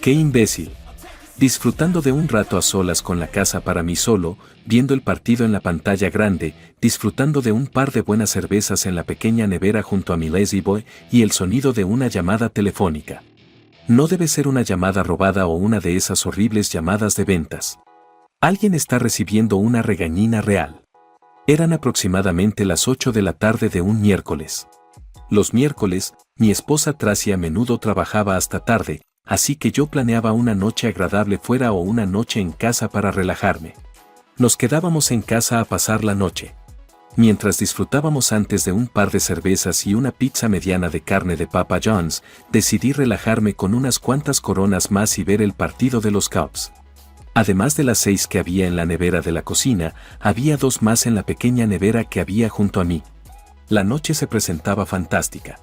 ¡Qué imbécil! Disfrutando de un rato a solas con la casa para mí solo, viendo el partido en la pantalla grande, disfrutando de un par de buenas cervezas en la pequeña nevera junto a mi Lazy Boy y el sonido de una llamada telefónica. No debe ser una llamada robada o una de esas horribles llamadas de ventas. Alguien está recibiendo una regañina real. Eran aproximadamente las 8 de la tarde de un miércoles. Los miércoles, mi esposa Tracy a menudo trabajaba hasta tarde, así que yo planeaba una noche agradable fuera o una noche en casa para relajarme. Nos quedábamos en casa a pasar la noche. Mientras disfrutábamos antes de un par de cervezas y una pizza mediana de carne de Papa John's, decidí relajarme con unas cuantas coronas más y ver el partido de los Cubs. Además de las 6 que había en la nevera de la cocina, había 2 más en la pequeña nevera que había junto a mí. La noche se presentaba fantástica.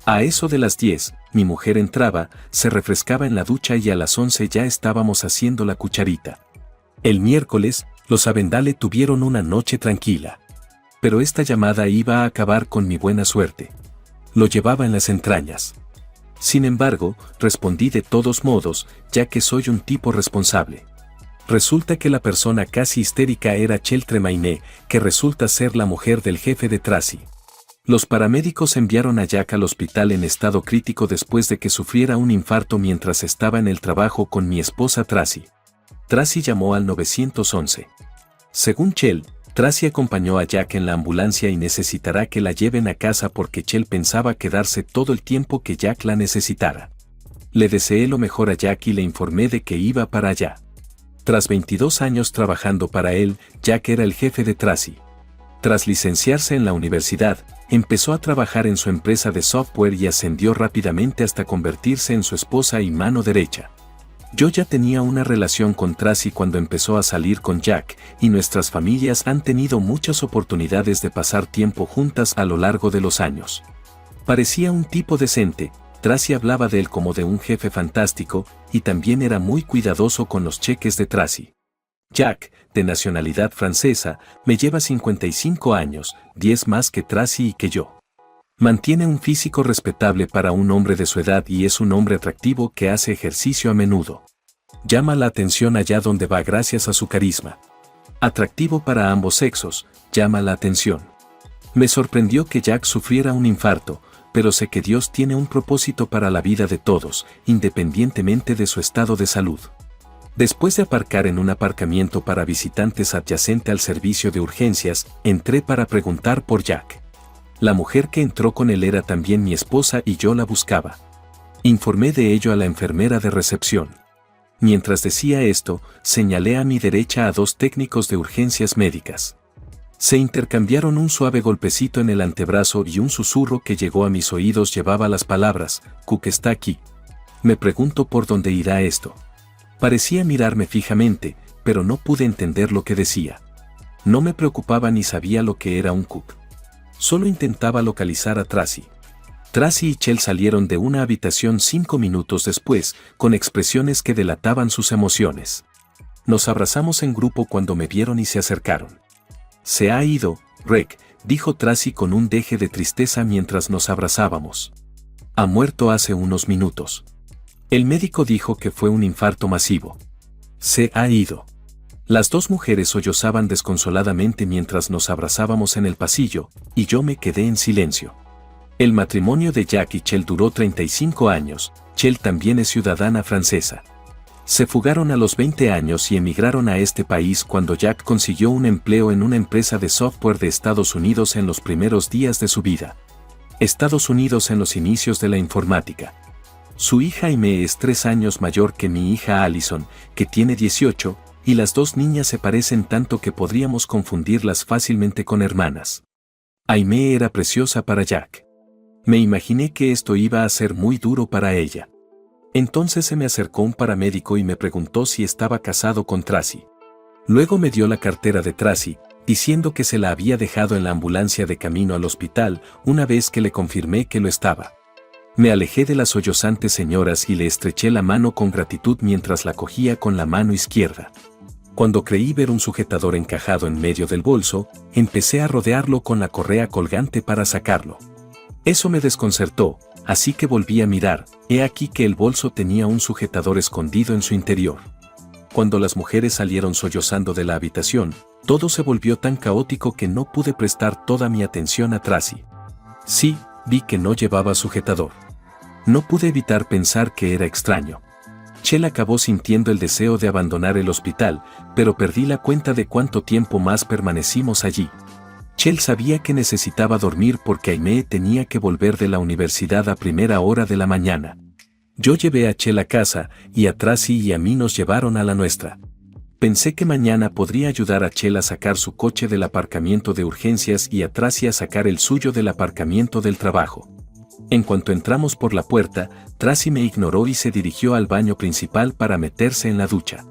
A eso de las 10, mi mujer entraba, se refrescaba en la ducha y a las 11 ya estábamos haciendo la cucharita. El miércoles, los Avendale tuvieron una noche tranquila. Pero esta llamada iba a acabar con mi buena suerte. Lo llevaba en las entrañas. Sin embargo, respondí de todos modos, ya que soy un tipo responsable. Resulta que la persona casi histérica era Chel Tremaine, que resulta ser la mujer del jefe de Tracy. Los paramédicos enviaron a Jack al hospital en estado crítico después de que sufriera un infarto mientras estaba en el trabajo con mi esposa Tracy. Tracy llamó al 911. Según Chel, Tracy acompañó a Jack en la ambulancia y necesitará que la lleven a casa porque Chel pensaba quedarse todo el tiempo que Jack la necesitara. Le deseé lo mejor a Jack y le informé de que iba para allá. Tras 22 años trabajando para él, Jack era el jefe de Tracy. Tras licenciarse en la universidad, empezó a trabajar en su empresa de software y ascendió rápidamente hasta convertirse en su esposa y mano derecha. Yo ya tenía una relación con Tracy cuando empezó a salir con Jack, y nuestras familias han tenido muchas oportunidades de pasar tiempo juntas a lo largo de los años. Parecía un tipo decente, Tracy hablaba de él como de un jefe fantástico, y también era muy cuidadoso con los cheques de Tracy. Jack, de nacionalidad francesa, me lleva 55 años, 10 más que Tracy y que yo. Mantiene un físico respetable para un hombre de su edad y es un hombre atractivo que hace ejercicio a menudo. Llama la atención allá donde va gracias a su carisma. Atractivo para ambos sexos, llama la atención. Me sorprendió que Jack sufriera un infarto, pero sé que Dios tiene un propósito para la vida de todos, independientemente de su estado de salud. Después de aparcar en un aparcamiento para visitantes adyacente al servicio de urgencias, entré para preguntar por Jack. La mujer que entró con él era también mi esposa y yo la buscaba. Informé de ello a la enfermera de recepción. Mientras decía esto, señalé a mi derecha a 2 técnicos de urgencias médicas. Se intercambiaron un suave golpecito en el antebrazo y un susurro que llegó a mis oídos llevaba las palabras, Cook está aquí. Me pregunto por dónde irá esto. Parecía mirarme fijamente, pero no pude entender lo que decía. No me preocupaba ni sabía lo que era un Cook. Solo intentaba localizar a Tracy. Tracy y Chel salieron de una habitación 5 minutos después, con expresiones que delataban sus emociones. Nos abrazamos en grupo cuando me vieron y se acercaron. Se ha ido, Reg, dijo Tracy con un deje de tristeza mientras nos abrazábamos. Ha muerto hace unos minutos. El médico dijo que fue un infarto masivo. Se ha ido. Las 2 mujeres sollozaban desconsoladamente mientras nos abrazábamos en el pasillo, y yo me quedé en silencio. El matrimonio de Jack y Chel duró 35 años, Chel también es ciudadana francesa. Se fugaron a los 20 años y emigraron a este país cuando Jack consiguió un empleo en una empresa de software de Estados Unidos en los primeros días de su vida. Estados Unidos en los inicios de la informática. Su hija Aimee es 3 años mayor que mi hija Allison, que tiene 18, y las 2 niñas se parecen tanto que podríamos confundirlas fácilmente con hermanas. Aimee era preciosa para Jack. Me imaginé que esto iba a ser muy duro para ella. Entonces se me acercó un paramédico y me preguntó si estaba casado con Tracy. Luego me dio la cartera de Tracy, diciendo que se la había dejado en la ambulancia de camino al hospital una vez que le confirmé que lo estaba. Me alejé de las sollozantes señoras y le estreché la mano con gratitud mientras la cogía con la mano izquierda. Cuando creí ver un sujetador encajado en medio del bolso, empecé a rodearlo con la correa colgante para sacarlo. Eso me desconcertó, así que volví a mirar. He aquí que el bolso tenía un sujetador escondido en su interior. Cuando las mujeres salieron sollozando de la habitación, todo se volvió tan caótico que no pude prestar toda mi atención a Tracy. Sí, vi que no llevaba sujetador. No pude evitar pensar que era extraño. Chell acabó sintiendo el deseo de abandonar el hospital, pero perdí la cuenta de cuánto tiempo más permanecimos allí. Chell sabía que necesitaba dormir porque Aimee tenía que volver de la universidad a primera hora de la mañana. Yo llevé a Chell a casa, y a Tracy y a mí nos llevaron a la nuestra. Pensé que mañana podría ayudar a Chell a sacar su coche del aparcamiento de urgencias y a Tracy a sacar el suyo del aparcamiento del trabajo. En cuanto entramos por la puerta, Tracy me ignoró y se dirigió al baño principal para meterse en la ducha.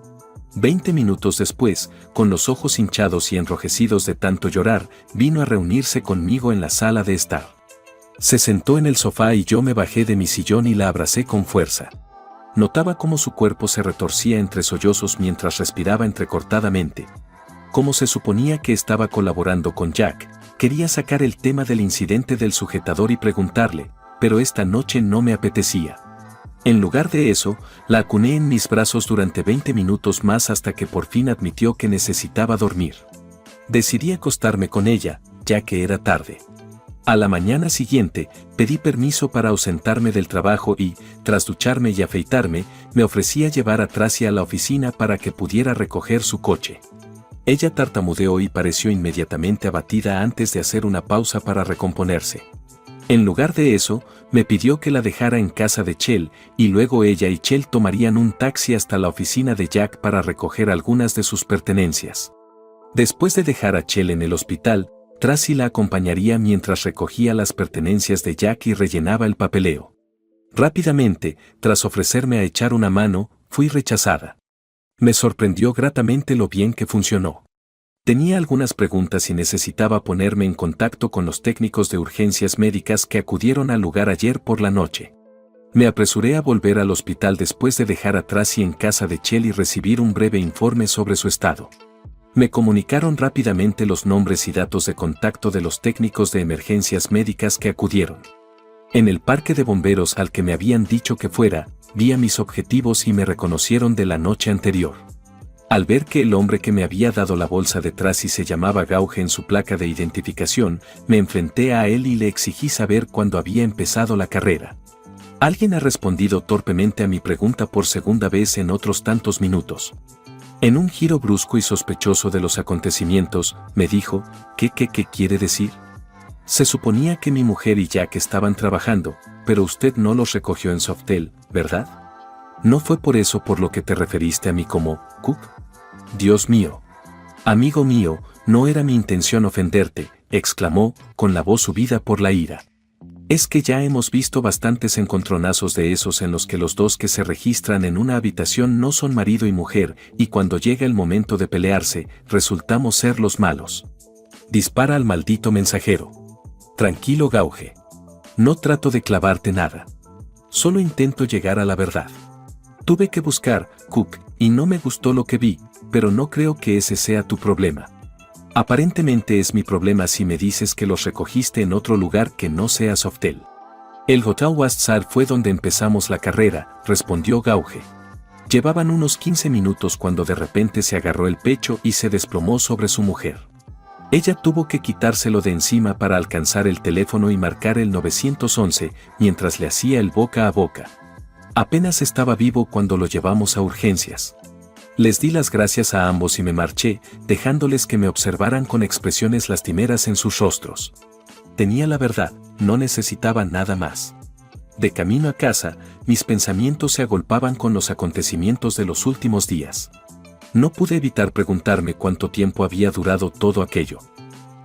20 minutos después, con los ojos hinchados y enrojecidos de tanto llorar, vino a reunirse conmigo en la sala de estar. Se sentó en el sofá y yo me bajé de mi sillón y la abracé con fuerza. Notaba cómo su cuerpo se retorcía entre sollozos mientras respiraba entrecortadamente. Como se suponía que estaba colaborando con Jack, quería sacar el tema del incidente del sujetador y preguntarle, pero esta noche no me apetecía. En lugar de eso, la acuné en mis brazos durante 20 minutos más hasta que por fin admitió que necesitaba dormir. Decidí acostarme con ella, ya que era tarde. A la mañana siguiente, pedí permiso para ausentarme del trabajo y, tras ducharme y afeitarme, me ofrecí a llevar a Tracy a la oficina para que pudiera recoger su coche. Ella tartamudeó y pareció inmediatamente abatida antes de hacer una pausa para recomponerse. En lugar de eso, me pidió que la dejara en casa de Chell, y luego ella y Chell tomarían un taxi hasta la oficina de Jack para recoger algunas de sus pertenencias. Después de dejar a Chell en el hospital, Tracy la acompañaría mientras recogía las pertenencias de Jack y rellenaba el papeleo. Rápidamente, tras ofrecerme a echar una mano, fui rechazada. Me sorprendió gratamente lo bien que funcionó. Tenía algunas preguntas y necesitaba ponerme en contacto con los técnicos de urgencias médicas que acudieron al lugar ayer por la noche. Me apresuré a volver al hospital después de dejar a Tracy en casa de Chell y recibir un breve informe sobre su estado. Me comunicaron rápidamente los nombres y datos de contacto de los técnicos de emergencias médicas que acudieron. En el parque de bomberos al que me habían dicho que fuera, vi a mis objetivos y me reconocieron de la noche anterior. Al ver que el hombre que me había dado la bolsa de Tracy se llamaba Gauge en su placa de identificación, me enfrenté a él y le exigí saber cuándo había empezado la carrera. Alguien ha respondido torpemente a mi pregunta por segunda vez en otros tantos minutos. En un giro brusco y sospechoso de los acontecimientos, me dijo, ¿qué quiere decir? Se suponía que mi mujer y Jack estaban trabajando, pero usted no los recogió en Softel, ¿verdad? ¿No fue por eso por lo que te referiste a mí como Cook? Dios mío. Amigo mío, no era mi intención ofenderte, exclamó, con la voz subida por la ira. Es que ya hemos visto bastantes encontronazos de esos en los que los dos que se registran en una habitación no son marido y mujer, y cuando llega el momento de pelearse, resultamos ser los malos. Dispara al maldito mensajero. Tranquilo, Gauge. No trato de clavarte nada. Solo intento llegar a la verdad. Tuve que buscar, Cook, y no me gustó lo que vi, pero no creo que ese sea tu problema. Aparentemente es mi problema si me dices que los recogiste en otro lugar que no sea Softel. El Hotel Wastside fue donde empezamos la carrera, respondió Gauge. Llevaban unos 15 minutos cuando de repente se agarró el pecho y se desplomó sobre su mujer. Ella tuvo que quitárselo de encima para alcanzar el teléfono y marcar el 911 mientras le hacía el boca a boca. Apenas estaba vivo cuando lo llevamos a urgencias. Les di las gracias a ambos y me marché, dejándoles que me observaran con expresiones lastimeras en sus rostros. Tenía la verdad, no necesitaba nada más. De camino a casa, mis pensamientos se agolpaban con los acontecimientos de los últimos días. No pude evitar preguntarme cuánto tiempo había durado todo aquello.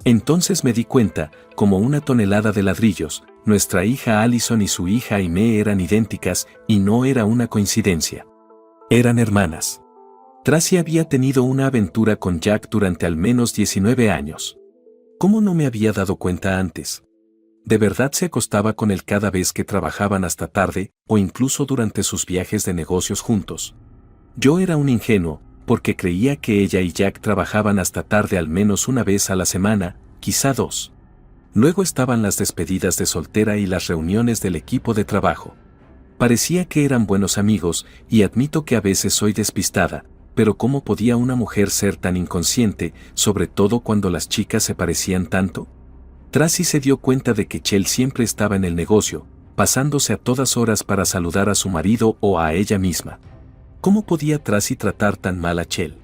Entonces me di cuenta, como una tonelada de ladrillos, nuestra hija Allison y su hija Aimee eran idénticas, y no era una coincidencia. Eran hermanas. Tracy había tenido una aventura con Jack durante al menos 19 años. ¿Cómo no me había dado cuenta antes? ¿De verdad se acostaba con él cada vez que trabajaban hasta tarde, o incluso durante sus viajes de negocios juntos? Yo era un ingenuo, porque creía que ella y Jack trabajaban hasta tarde al menos una vez a la semana, quizá dos. Luego estaban las despedidas de soltera y las reuniones del equipo de trabajo. Parecía que eran buenos amigos, y admito que a veces soy despistada, pero ¿cómo podía una mujer ser tan inconsciente, sobre todo cuando las chicas se parecían tanto? Tracy se dio cuenta de que Chell siempre estaba en el negocio, pasándose a todas horas para saludar a su marido o a ella misma. ¿Cómo podía Tracy tratar tan mal a Chell?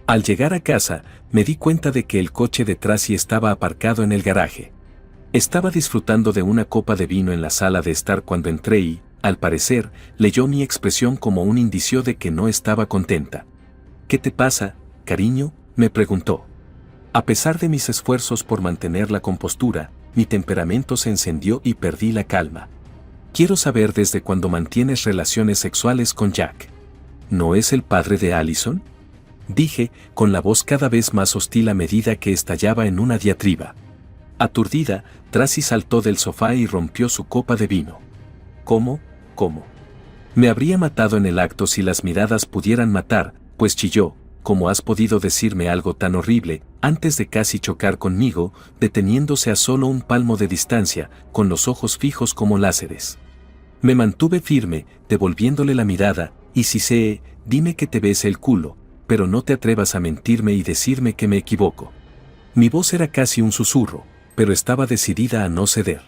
Al llegar a casa, me di cuenta de que el coche de Tracy estaba aparcado en el garaje. Estaba disfrutando de una copa de vino en la sala de estar cuando entré y, al parecer, leyó mi expresión como un indicio de que no estaba contenta. ¿Qué te pasa, cariño?, me preguntó. A pesar de mis esfuerzos por mantener la compostura, mi temperamento se encendió y perdí la calma. Quiero saber desde cuándo mantienes relaciones sexuales con Jack. ¿No es el padre de Allison?, dije, con la voz cada vez más hostil a medida que estallaba en una diatriba. Aturdida, Tracy saltó del sofá y rompió su copa de vino. ¿Cómo? Me habría matado en el acto si las miradas pudieran matar, pues chilló. ¿Cómo has podido decirme algo tan horrible, antes de casi chocar conmigo, deteniéndose a solo un palmo de distancia, con los ojos fijos como láseres? Me mantuve firme, devolviéndole la mirada, y si sé, dime que te bese el culo, pero no te atrevas a mentirme y decirme que me equivoco. Mi voz era casi un susurro, pero estaba decidida a no ceder.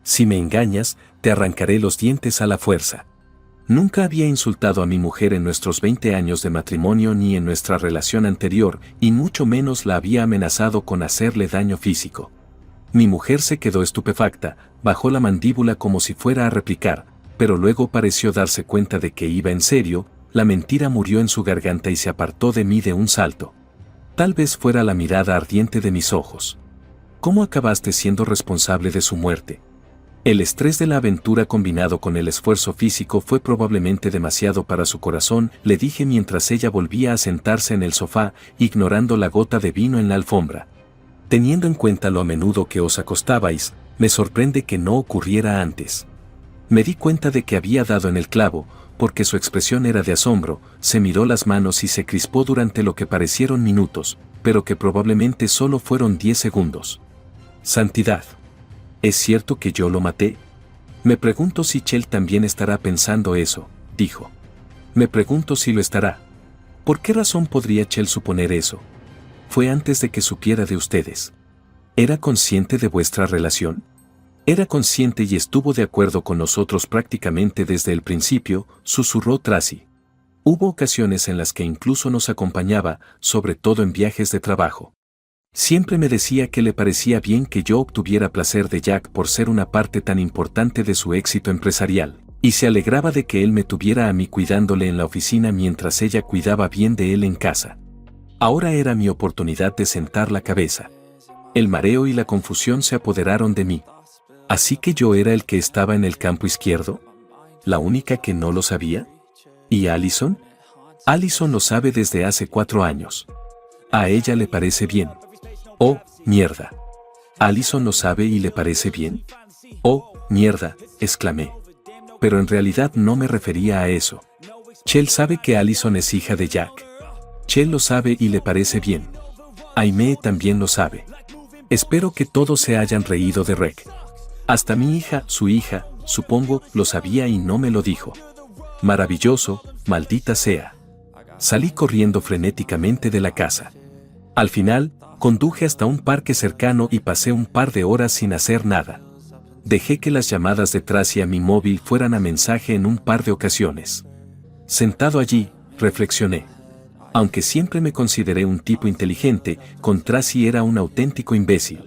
Si me engañas, te arrancaré los dientes a la fuerza. Nunca había insultado a mi mujer en nuestros 20 años de matrimonio ni en nuestra relación anterior, y mucho menos la había amenazado con hacerle daño físico. Mi mujer se quedó estupefacta, bajó la mandíbula como si fuera a replicar, pero luego pareció darse cuenta de que iba en serio. La mentira murió en su garganta y se apartó de mí de un salto. Tal vez fuera la mirada ardiente de mis ojos. ¿Cómo acabaste siendo responsable de su muerte? El estrés de la aventura combinado con el esfuerzo físico fue probablemente demasiado para su corazón, le dije mientras ella volvía a sentarse en el sofá, ignorando la gota de vino en la alfombra. Teniendo en cuenta lo a menudo que os acostabais, me sorprende que no ocurriera antes. Me di cuenta de que había dado en el clavo, porque su expresión era de asombro, se miró las manos y se crispó durante lo que parecieron minutos, pero que probablemente solo fueron 10 segundos. Santidad. ¿Es cierto que yo lo maté? Me pregunto si Chell también estará pensando eso, dijo. Me pregunto si lo estará. ¿Por qué razón podría Chell suponer eso? Fue antes de que supiera de ustedes. ¿Era consciente de vuestra relación? Era consciente y estuvo de acuerdo con nosotros prácticamente desde el principio, susurró Tracy. Hubo ocasiones en las que incluso nos acompañaba, sobre todo en viajes de trabajo. Siempre me decía que le parecía bien que yo obtuviera placer de Jack por ser una parte tan importante de su éxito empresarial, y se alegraba de que él me tuviera a mí cuidándole en la oficina mientras ella cuidaba bien de él en casa. Ahora era mi oportunidad de sentar la cabeza. El mareo y la confusión se apoderaron de mí. ¿Así que yo era el que estaba en el campo izquierdo? ¿La única que no lo sabía? ¿Y Allison? Allison lo sabe desde hace 4 años. A ella le parece bien. Oh, mierda. ¿Allison lo sabe y le parece bien? Oh, mierda, exclamé. Pero en realidad no me refería a eso. Chell sabe que Allison es hija de Jack. Chell lo sabe y le parece bien. Aimee también lo sabe. Espero que todos se hayan reído de Rec. Hasta mi hija, su hija, supongo, lo sabía y no me lo dijo. Maravilloso, maldita sea. Salí corriendo frenéticamente de la casa. Al final, conduje hasta un parque cercano y pasé un par de horas sin hacer nada. Dejé que las llamadas de Tracy a mi móvil fueran a mensaje en un par de ocasiones. Sentado allí, reflexioné. Aunque siempre me consideré un tipo inteligente, con Tracy era un auténtico imbécil.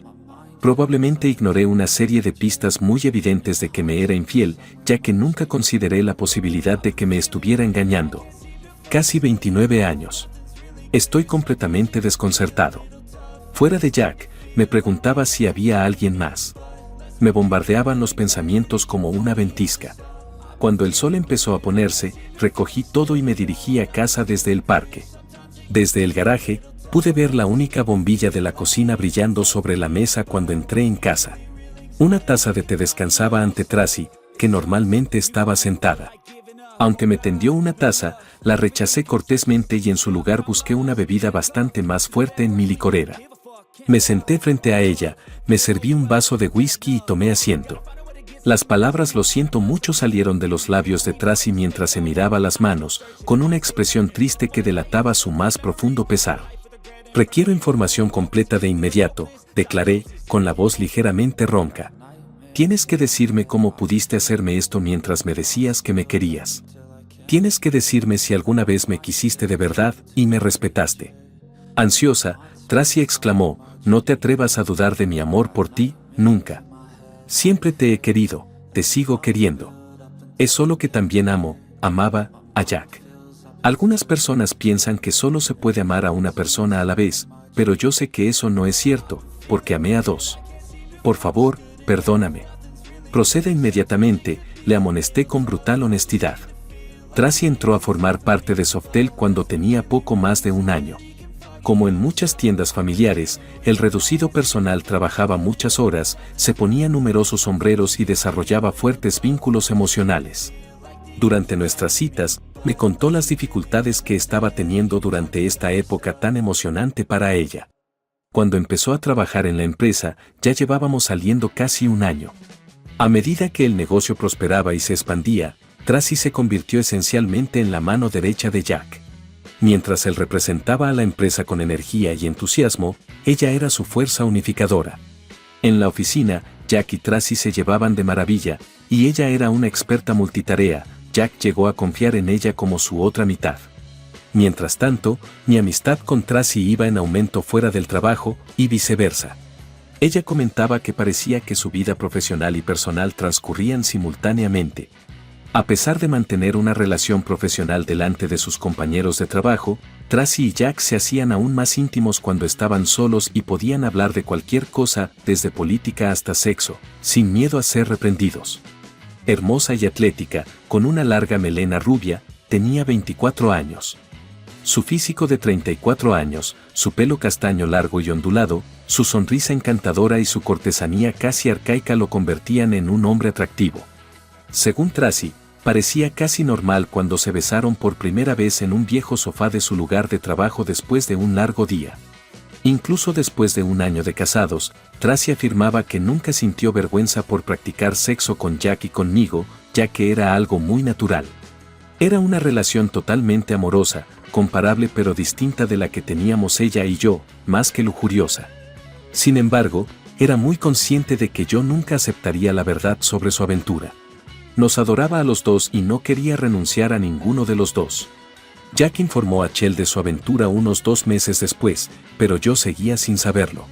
Probablemente ignoré una serie de pistas muy evidentes de que me era infiel, ya que nunca consideré la posibilidad de que me estuviera engañando. Casi 29 años. Estoy completamente desconcertado. Fuera de Jack, me preguntaba si había alguien más. Me bombardeaban los pensamientos como una ventisca. Cuando el sol empezó a ponerse, recogí todo y me dirigí a casa desde el parque. Desde el garaje, pude ver la única bombilla de la cocina brillando sobre la mesa cuando entré en casa. Una taza de té descansaba ante Tracy, que normalmente estaba sentada. Aunque me tendió una taza, la rechacé cortésmente y en su lugar busqué una bebida bastante más fuerte en mi licorera. Me senté frente a ella, me serví un vaso de whisky y tomé asiento. Las palabras "lo siento mucho" salieron de los labios de Tracy mientras se miraba las manos, con una expresión triste que delataba su más profundo pesar. «Requiero información completa de inmediato», declaré, con la voz ligeramente ronca. «Tienes que decirme cómo pudiste hacerme esto mientras me decías que me querías. Tienes que decirme si alguna vez me quisiste de verdad y me respetaste». Ansiosa, Tracy exclamó: «No te atrevas a dudar de mi amor por ti, nunca. Siempre te he querido, te sigo queriendo. Es solo que también amaba a Jack. Algunas personas piensan que solo se puede amar a una persona a la vez, pero yo sé que eso no es cierto, porque amé a dos. Por favor, perdóname». «Proceda inmediatamente», le amonesté con brutal honestidad. Tracy entró a formar parte de Softel cuando tenía poco más de un año. Como en muchas tiendas familiares, el reducido personal trabajaba muchas horas, se ponía numerosos sombreros y desarrollaba fuertes vínculos emocionales. Durante nuestras citas, me contó las dificultades que estaba teniendo durante esta época tan emocionante para ella. Cuando empezó a trabajar en la empresa, ya llevábamos saliendo casi un año. A medida que el negocio prosperaba y se expandía, Tracy se convirtió esencialmente en la mano derecha de Jack. Mientras él representaba a la empresa con energía y entusiasmo, ella era su fuerza unificadora. En la oficina, Jack y Tracy se llevaban de maravilla, y ella era una experta multitarea. Jack llegó a confiar en ella como su otra mitad. Mientras tanto, mi amistad con Tracy iba en aumento fuera del trabajo, y viceversa. Ella comentaba que parecía que su vida profesional y personal transcurrían simultáneamente. A pesar de mantener una relación profesional delante de sus compañeros de trabajo, Tracy y Jack se hacían aún más íntimos cuando estaban solos y podían hablar de cualquier cosa, desde política hasta sexo, sin miedo a ser reprendidos. Hermosa y atlética, con una larga melena rubia, tenía 24 años. Su físico de 34 años, su pelo castaño largo y ondulado, su sonrisa encantadora y su cortesanía casi arcaica lo convertían en un hombre atractivo. Según Tracy, parecía casi normal cuando se besaron por primera vez en un viejo sofá de su lugar de trabajo después de un largo día. Incluso después de un año de casados, Tracy afirmaba que nunca sintió vergüenza por practicar sexo con Jack y conmigo, ya que era algo muy natural. Era una relación totalmente amorosa, comparable pero distinta de la que teníamos ella y yo, más que lujuriosa. Sin embargo, era muy consciente de que yo nunca aceptaría la verdad sobre su aventura. Nos adoraba a los dos y no quería renunciar a ninguno de los dos. Jack informó a Chell de su aventura unos 2 meses después, pero yo seguía sin saberlo.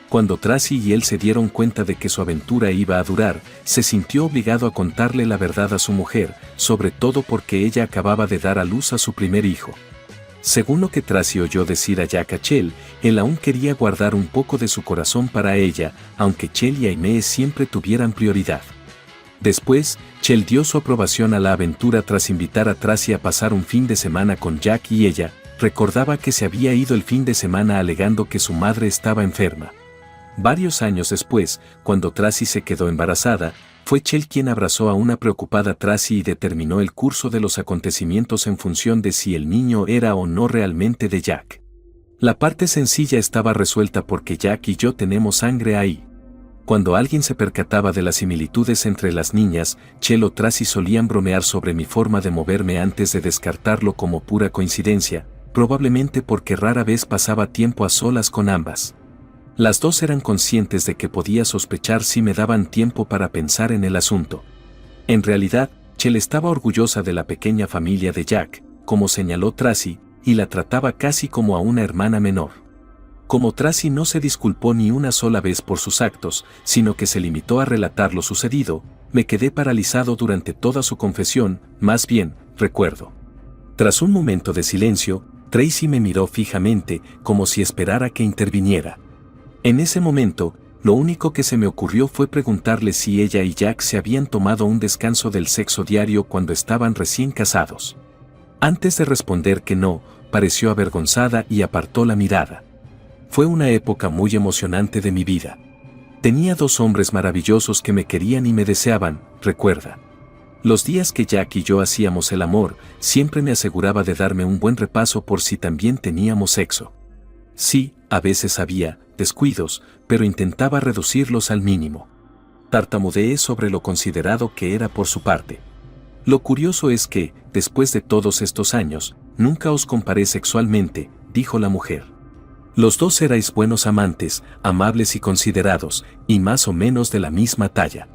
Cuando Tracy y él se dieron cuenta de que su aventura iba a durar, se sintió obligado a contarle la verdad a su mujer, sobre todo porque ella acababa de dar a luz a su primer hijo. Según lo que Tracy oyó decir a Jack a Chell, él aún quería guardar un poco de su corazón para ella, aunque Chell y Aimee siempre tuvieran prioridad. Después, Chell dio su aprobación a la aventura tras invitar a Tracy a pasar un fin de semana con Jack y ella recordaba que se había ido el fin de semana alegando que su madre estaba enferma. Varios años después, cuando Tracy se quedó embarazada, fue Chell quien abrazó a una preocupada Tracy y determinó el curso de los acontecimientos en función de si el niño era o no realmente de Jack. La parte sencilla estaba resuelta porque Jack y yo tenemos sangre ahí. Cuando alguien se percataba de las similitudes entre las niñas, Chell o Tracy solían bromear sobre mi forma de moverme antes de descartarlo como pura coincidencia, probablemente porque rara vez pasaba tiempo a solas con ambas. Las dos eran conscientes de que podía sospechar si me daban tiempo para pensar en el asunto. En realidad, Chell estaba orgullosa de la pequeña familia de Jack, como señaló Tracy, y la trataba casi como a una hermana menor. Como Tracy no se disculpó ni una sola vez por sus actos, sino que se limitó a relatar lo sucedido, me quedé paralizado durante toda su confesión, más bien, recuerdo. Tras un momento de silencio, Tracy me miró fijamente, como si esperara que interviniera. En ese momento, lo único que se me ocurrió fue preguntarle si ella y Jack se habían tomado un descanso del sexo diario cuando estaban recién casados. Antes de responder que no, pareció avergonzada y apartó la mirada. Fue una época muy emocionante de mi vida. Tenía 2 hombres maravillosos que me querían y me deseaban, recuerda. Los días que Jack y yo hacíamos el amor, siempre me aseguraba de darme un buen repaso por si también teníamos sexo. Sí, a veces había, descuidos, pero intentaba reducirlos al mínimo. Tartamudeé sobre lo considerado que era por su parte. Lo curioso es que, después de todos estos años, nunca os comparé sexualmente, dijo la mujer. Los dos erais buenos amantes, amables y considerados, y más o menos de la misma talla.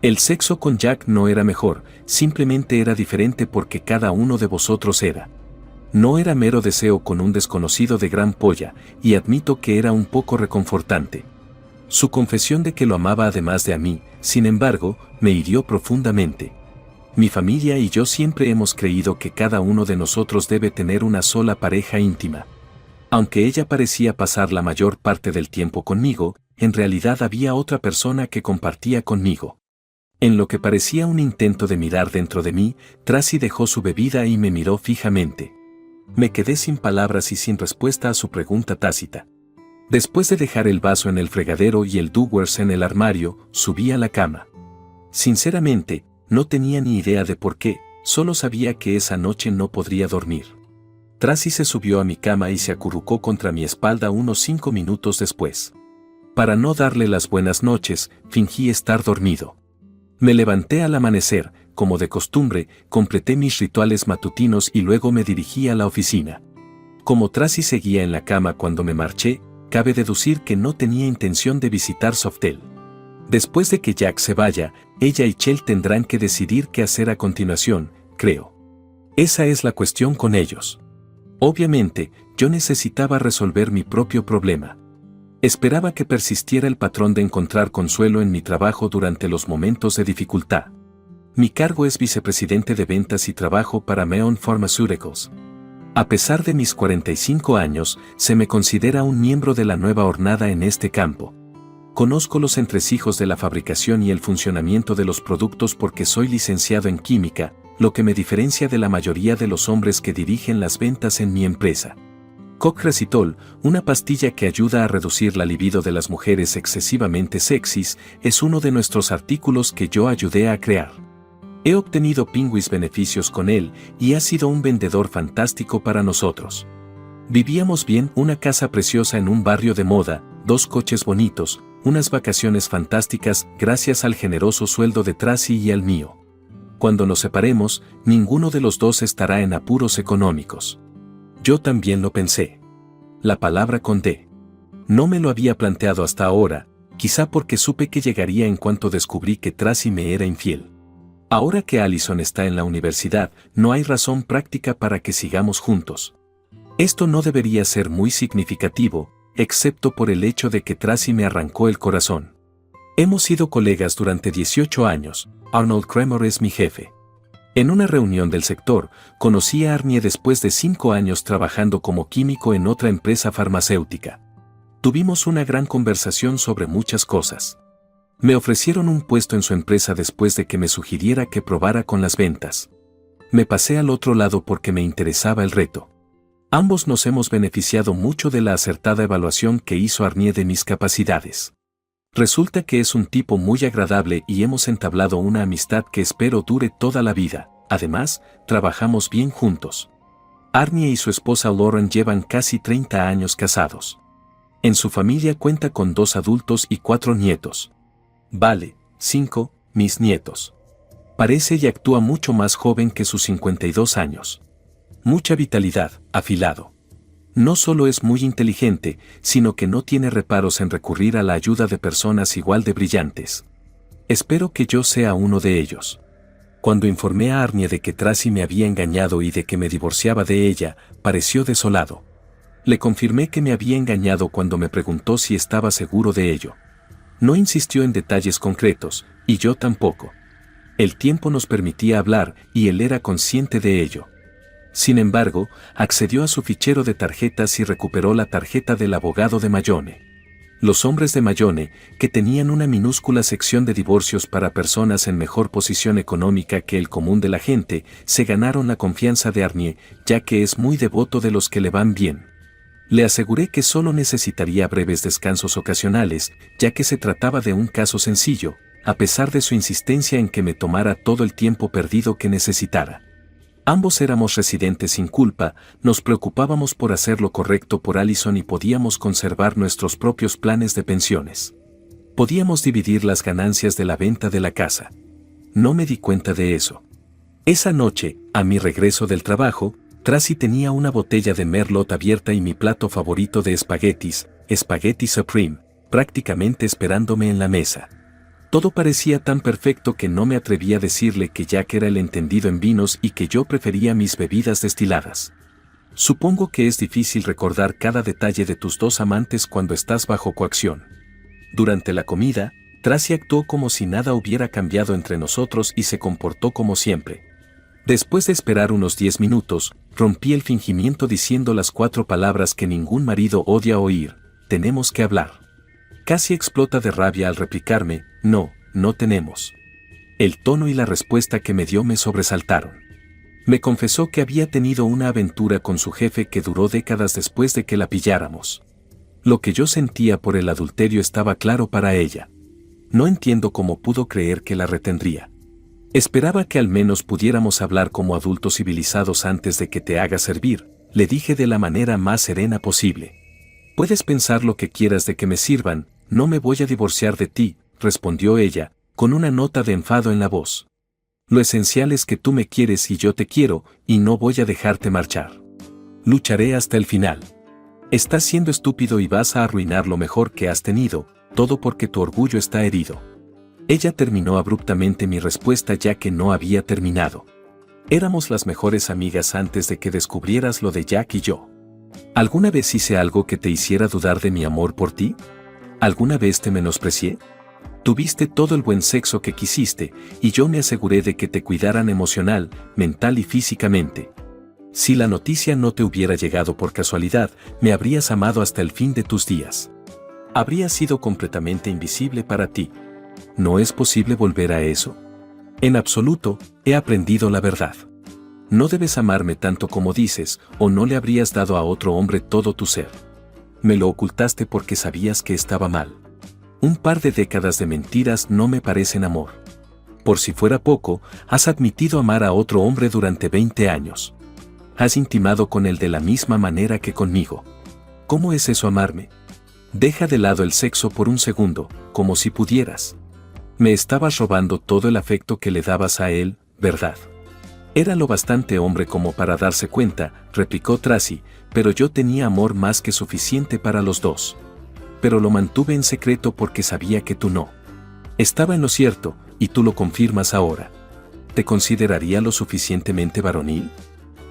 El sexo con Jack no era mejor, simplemente era diferente porque cada uno de vosotros era. No era mero deseo con un desconocido de gran polla, y admito que era un poco reconfortante. Su confesión de que lo amaba además de a mí, sin embargo, me hirió profundamente. Mi familia y yo siempre hemos creído que cada uno de nosotros debe tener una sola pareja íntima. Aunque ella parecía pasar la mayor parte del tiempo conmigo, en realidad había otra persona que compartía conmigo. En lo que parecía un intento de mirar dentro de mí, Tracy dejó su bebida y me miró fijamente. Me quedé sin palabras y sin respuesta a su pregunta tácita. Después de dejar el vaso en el fregadero y el Douglas en el armario, subí a la cama. Sinceramente, no tenía ni idea de por qué, solo sabía que esa noche no podría dormir. Tracy se subió a mi cama y se acurrucó contra mi espalda unos 5 minutos después. Para no darle las buenas noches, fingí estar dormido. Me levanté al amanecer, como de costumbre, completé mis rituales matutinos y luego me dirigí a la oficina. Como Tracy seguía en la cama cuando me marché, cabe deducir que no tenía intención de visitar Softel. Después de que Jack se vaya, ella y Chell tendrán que decidir qué hacer a continuación, creo. Esa es la cuestión con ellos. Obviamente, yo necesitaba resolver mi propio problema. Esperaba que persistiera el patrón de encontrar consuelo en mi trabajo durante los momentos de dificultad. Mi cargo es vicepresidente de ventas y trabajo para Meon Pharmaceuticals. A pesar de mis 45 años, se me considera un miembro de la nueva hornada en este campo. Conozco los entresijos de la fabricación y el funcionamiento de los productos porque soy licenciado en química, lo que me diferencia de la mayoría de los hombres que dirigen las ventas en mi empresa. Cocresitol, una pastilla que ayuda a reducir la libido de las mujeres excesivamente sexys, es uno de nuestros artículos que yo ayudé a crear. He obtenido pingüis beneficios con él y ha sido un vendedor fantástico para nosotros. Vivíamos bien, una casa preciosa en un barrio de moda, 2 coches bonitos, unas vacaciones fantásticas gracias al generoso sueldo de Tracy y al mío. Cuando nos separemos, ninguno de los dos estará en apuros económicos. Yo también lo pensé. La palabra con D. No me lo había planteado hasta ahora, quizá porque supe que llegaría en cuanto descubrí que Tracy me era infiel. Ahora que Allison está en la universidad, no hay razón práctica para que sigamos juntos. Esto no debería ser muy significativo, excepto por el hecho de que Tracy me arrancó el corazón. Hemos sido colegas durante 18 años, Arnold Kramer es mi jefe. En una reunión del sector, conocí a Arnie después de 5 años trabajando como químico en otra empresa farmacéutica. Tuvimos una gran conversación sobre muchas cosas. Me ofrecieron un puesto en su empresa después de que me sugiriera que probara con las ventas. Me pasé al otro lado porque me interesaba el reto. Ambos nos hemos beneficiado mucho de la acertada evaluación que hizo Arnie de mis capacidades. Resulta que es un tipo muy agradable y hemos entablado una amistad que espero dure toda la vida. Además, trabajamos bien juntos. Arnie y su esposa Lauren llevan casi 30 años casados. En su familia cuenta con 2 adultos y 4 nietos. Vale, 5, mis nietos. Parece y actúa mucho más joven que sus 52 años. Mucha vitalidad, afilado. No solo es muy inteligente, sino que no tiene reparos en recurrir a la ayuda de personas igual de brillantes. Espero que yo sea uno de ellos. Cuando informé a Arnie de que Tracy me había engañado y de que me divorciaba de ella, pareció desolado. Le confirmé que me había engañado cuando me preguntó si estaba seguro de ello. No insistió en detalles concretos, y yo tampoco. El tiempo nos permitía hablar y él era consciente de ello. Sin embargo, accedió a su fichero de tarjetas y recuperó la tarjeta del abogado de Mayone. Los hombres de Mayone, que tenían una minúscula sección de divorcios para personas en mejor posición económica que el común de la gente, se ganaron la confianza de Arnie, ya que es muy devoto de los que le van bien. Le aseguré que solo necesitaría breves descansos ocasionales, ya que se trataba de un caso sencillo, a pesar de su insistencia en que me tomara todo el tiempo perdido que necesitara. Ambos éramos residentes sin culpa, nos preocupábamos por hacer lo correcto por Allison y podíamos conservar nuestros propios planes de pensiones. Podíamos dividir las ganancias de la venta de la casa. No me di cuenta de eso. Esa noche, a mi regreso del trabajo, Tracy tenía una botella de Merlot abierta y mi plato favorito de espaguetis, Spaghetti Supreme, prácticamente esperándome en la mesa. Todo parecía tan perfecto que no me atreví a decirle que Jack era el entendido en vinos y que yo prefería mis bebidas destiladas. Supongo que es difícil recordar cada detalle de tus dos amantes cuando estás bajo coacción. Durante la comida, Tracy actuó como si nada hubiera cambiado entre nosotros y se comportó como siempre. Después de esperar unos 10 minutos, rompí el fingimiento diciendo las 4 palabras que ningún marido odia oír: tenemos que hablar. Casi explota de rabia al replicarme: no, no tenemos. El tono y la respuesta que me dio me sobresaltaron. Me confesó que había tenido una aventura con su jefe que duró décadas después de que la pilláramos. Lo que yo sentía por el adulterio estaba claro para ella. No entiendo cómo pudo creer que la retendría. Esperaba que al menos pudiéramos hablar como adultos civilizados antes de que te haga servir, le dije de la manera más serena posible. Puedes pensar lo que quieras de que me sirvan, no me voy a divorciar de ti, respondió ella, con una nota de enfado en la voz. Lo esencial es que tú me quieres y yo te quiero, y no voy a dejarte marchar. Lucharé hasta el final. Estás siendo estúpido y vas a arruinar lo mejor que has tenido, todo porque tu orgullo está herido. Ella terminó abruptamente mi respuesta ya que no había terminado. Éramos las mejores amigas antes de que descubrieras lo de Jack y yo. ¿Alguna vez hice algo que te hiciera dudar de mi amor por ti? ¿Alguna vez te menosprecié? Tuviste todo el buen sexo que quisiste, y yo me aseguré de que te cuidaran emocional, mental y físicamente. Si la noticia no te hubiera llegado por casualidad, me habrías amado hasta el fin de tus días. Habría sido completamente invisible para ti. ¿No es posible volver a eso? En absoluto, he aprendido la verdad. No debes amarme tanto como dices, o no le habrías dado a otro hombre todo tu ser. Me lo ocultaste porque sabías que estaba mal. Un par de décadas de mentiras no me parecen amor. Por si fuera poco, has admitido amar a otro hombre durante 20 años. Has intimado con él de la misma manera que conmigo. ¿Cómo es eso amarme? Deja de lado el sexo por un segundo, como si pudieras. Me estabas robando todo el afecto que le dabas a él, ¿verdad? Era lo bastante hombre como para darse cuenta, replicó Tracy, pero yo tenía amor más que suficiente para los dos. Pero lo mantuve en secreto porque sabía que tú no. Estaba en lo cierto, y tú lo confirmas ahora. ¿Te consideraría lo suficientemente varonil?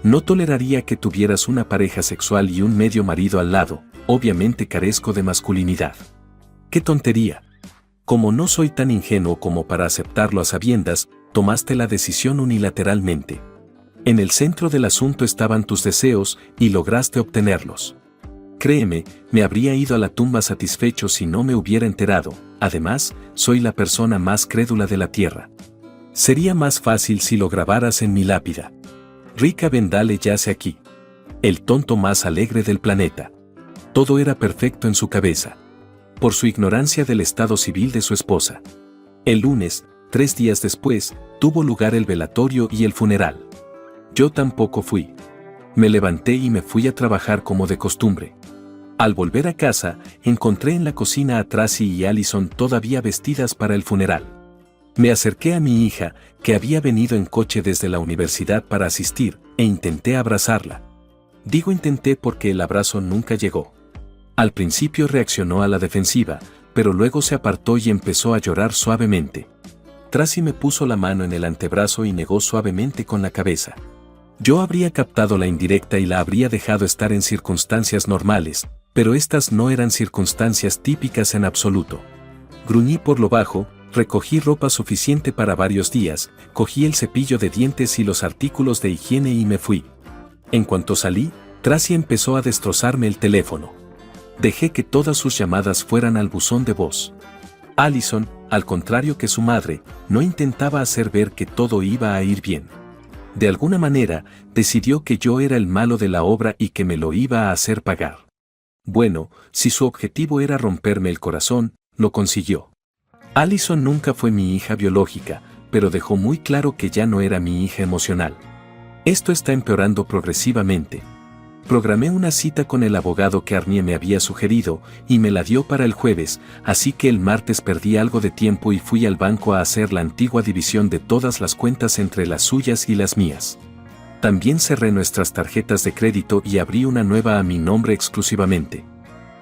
No toleraría que tuvieras una pareja sexual y un medio marido al lado, obviamente carezco de masculinidad. ¡Qué tontería! Como no soy tan ingenuo como para aceptarlo a sabiendas, tomaste la decisión unilateralmente. En el centro del asunto estaban tus deseos y lograste obtenerlos. Créeme, me habría ido a la tumba satisfecho si no me hubiera enterado. Además, soy la persona más crédula de la tierra. Sería más fácil si lo grabaras en mi lápida. Rica Vendale yace aquí. El tonto más alegre del planeta. Todo era perfecto en su cabeza. Por su ignorancia del estado civil de su esposa. El lunes, 3 días después, tuvo lugar el velatorio y el funeral. Yo tampoco fui. Me levanté y me fui a trabajar como de costumbre. Al volver a casa, encontré en la cocina a Tracy y Allison todavía vestidas para el funeral. Me acerqué a mi hija, que había venido en coche desde la universidad para asistir, e intenté abrazarla. Digo intenté porque el abrazo nunca llegó. Al principio reaccionó a la defensiva, pero luego se apartó y empezó a llorar suavemente. Tracy me puso la mano en el antebrazo y negó suavemente con la cabeza. Yo habría captado la indirecta y la habría dejado estar en circunstancias normales, pero estas no eran circunstancias típicas en absoluto. Gruñí por lo bajo, recogí ropa suficiente para varios días, cogí el cepillo de dientes y los artículos de higiene y me fui. En cuanto salí, Tracy empezó a destrozarme el teléfono. Dejé que todas sus llamadas fueran al buzón de voz. Allison, al contrario que su madre, no intentaba hacer ver que todo iba a ir bien. De alguna manera, decidió que yo era el malo de la obra y que me lo iba a hacer pagar. Bueno, si su objetivo era romperme el corazón, lo consiguió. Allison nunca fue mi hija biológica, pero dejó muy claro que ya no era mi hija emocional. Esto está empeorando progresivamente. Programé una cita con el abogado que Arnie me había sugerido y me la dio para el jueves, así que el martes perdí algo de tiempo y fui al banco a hacer la antigua división de todas las cuentas entre las suyas y las mías. También cerré nuestras tarjetas de crédito y abrí una nueva a mi nombre exclusivamente.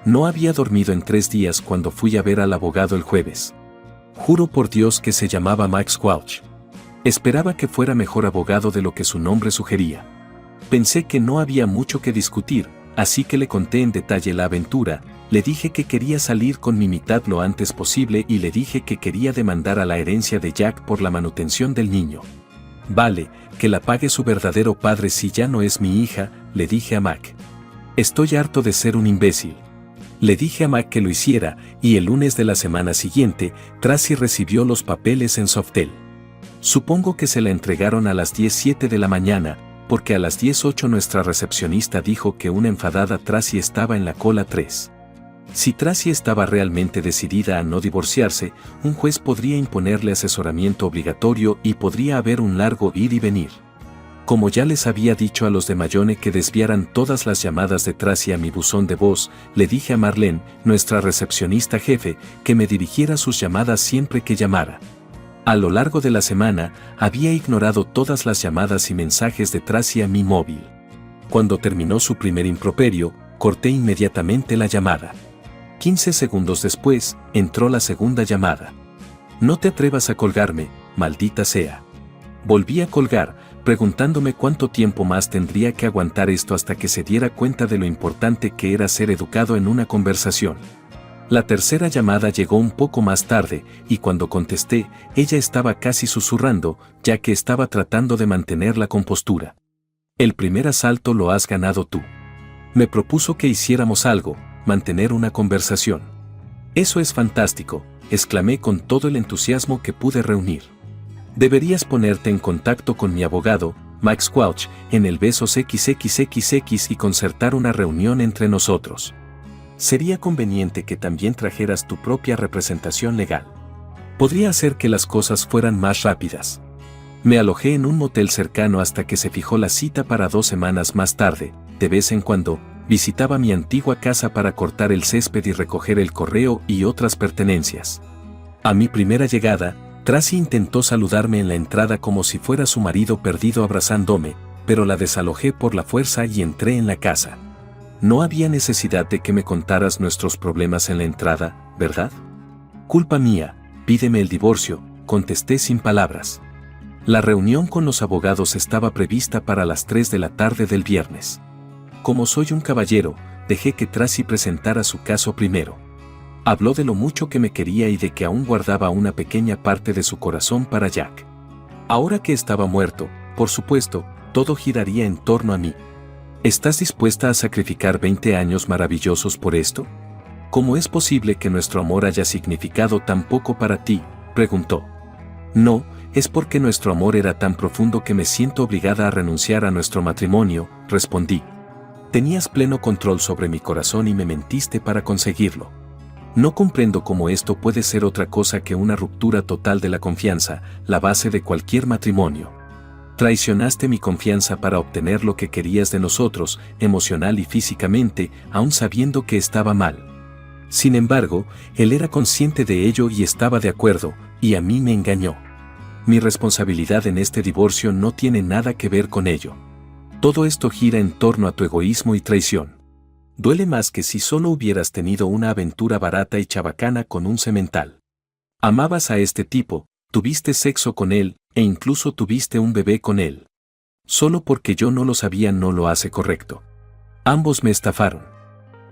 No había dormido en 3 días cuando fui a ver al abogado el jueves. Juro por Dios que se llamaba Mike Squelch. Esperaba que fuera mejor abogado de lo que su nombre sugería. Pensé que no había mucho que discutir, así que le conté en detalle la aventura, le dije que quería salir con mi mitad lo antes posible y le dije que quería demandar a la herencia de Jack por la manutención del niño. Vale, que la pague su verdadero padre si ya no es mi hija, le dije a Mac. Estoy harto de ser un imbécil. Le dije a Mac que lo hiciera, y el lunes de la semana siguiente, Tracy recibió los papeles en Softel. Supongo que se la entregaron a las 10:07 de la mañana, porque a las 10:08 nuestra recepcionista dijo que una enfadada Tracy estaba en la cola 3. Si Tracy estaba realmente decidida a no divorciarse, un juez podría imponerle asesoramiento obligatorio y podría haber un largo ir y venir. Como ya les había dicho a los de Mayone que desviaran todas las llamadas de Tracy a mi buzón de voz, le dije a Marlene, nuestra recepcionista jefe, que me dirigiera sus llamadas siempre que llamara. A lo largo de la semana, había ignorado todas las llamadas y mensajes de Tracy a mi móvil. Cuando terminó su primer improperio, corté inmediatamente la llamada. 15 segundos después, entró la segunda llamada. No te atrevas a colgarme, maldita sea. Volví a colgar, preguntándome cuánto tiempo más tendría que aguantar esto hasta que se diera cuenta de lo importante que era ser educado en una conversación. La tercera llamada llegó un poco más tarde, y cuando contesté, ella estaba casi susurrando, ya que estaba tratando de mantener la compostura. El primer asalto lo has ganado tú. Me propuso que hiciéramos algo, mantener una conversación. Eso es fantástico, exclamé con todo el entusiasmo que pude reunir. Deberías ponerte en contacto con mi abogado, Mike Squelch, en el Besos XXXX y concertar una reunión entre nosotros. Sería conveniente que también trajeras tu propia representación legal. Podría hacer que las cosas fueran más rápidas. Me alojé en un motel cercano hasta que se fijó la cita para 2 semanas más tarde. De vez en cuando, visitaba mi antigua casa para cortar el césped y recoger el correo y otras pertenencias. A mi primera llegada, Tracy intentó saludarme en la entrada como si fuera su marido perdido abrazándome, pero la desalojé por la fuerza y entré en la casa. No había necesidad de que me contaras nuestros problemas en la entrada, ¿verdad? Culpa mía, pídeme el divorcio, contesté sin palabras. La reunión con los abogados estaba prevista para las 3 de la tarde del viernes. Como soy un caballero, dejé que Tracy presentara su caso primero. Habló de lo mucho que me quería y de que aún guardaba una pequeña parte de su corazón para Jack. Ahora que estaba muerto, por supuesto, todo giraría en torno a mí. ¿Estás dispuesta a sacrificar 20 años maravillosos por esto? ¿Cómo es posible que nuestro amor haya significado tan poco para ti?, preguntó. No, es porque nuestro amor era tan profundo que me siento obligada a renunciar a nuestro matrimonio, respondí. Tenías pleno control sobre mi corazón y me mentiste para conseguirlo. No comprendo cómo esto puede ser otra cosa que una ruptura total de la confianza, la base de cualquier matrimonio. Traicionaste mi confianza para obtener lo que querías de nosotros, emocional y físicamente, aun sabiendo que estaba mal. Sin embargo, él era consciente de ello y estaba de acuerdo, y a mí me engañó. Mi responsabilidad en este divorcio no tiene nada que ver con ello. Todo esto gira en torno a tu egoísmo y traición. Duele más que si solo hubieras tenido una aventura barata y chabacana con un semental. Amabas a este tipo, tuviste sexo con él, e incluso tuviste un bebé con él. Solo porque yo no lo sabía no lo hace correcto. Ambos me estafaron.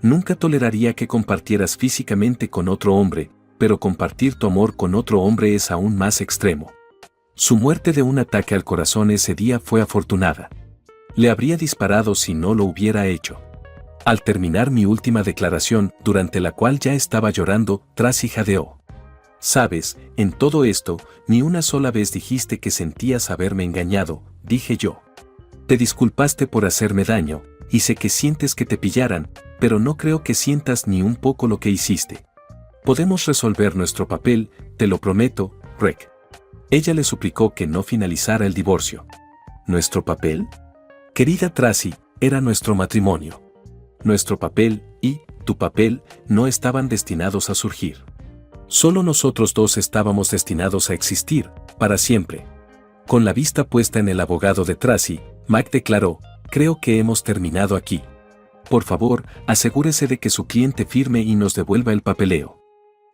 Nunca toleraría que compartieras físicamente con otro hombre, pero compartir tu amor con otro hombre es aún más extremo. Su muerte de un ataque al corazón ese día fue afortunada. Le habría disparado si no lo hubiera hecho. Al terminar mi última declaración, durante la cual ya estaba llorando, Tracy jadeó. Sabes, en todo esto, ni una sola vez dijiste que sentías haberme engañado, dije yo. Te disculpaste por hacerme daño, y sé que sientes que te pillaran, pero no creo que sientas ni un poco lo que hiciste. Podemos resolver nuestro papel, te lo prometo, Rick. Ella le suplicó que no finalizara el divorcio. ¿Nuestro papel? Querida Tracy, era nuestro matrimonio. Nuestro papel y tu papel no estaban destinados a surgir. Solo nosotros dos estábamos destinados a existir, para siempre. Con la vista puesta en el abogado de Tracy, Mac declaró: creo que hemos terminado aquí. Por favor, asegúrese de que su cliente firme y nos devuelva el papeleo.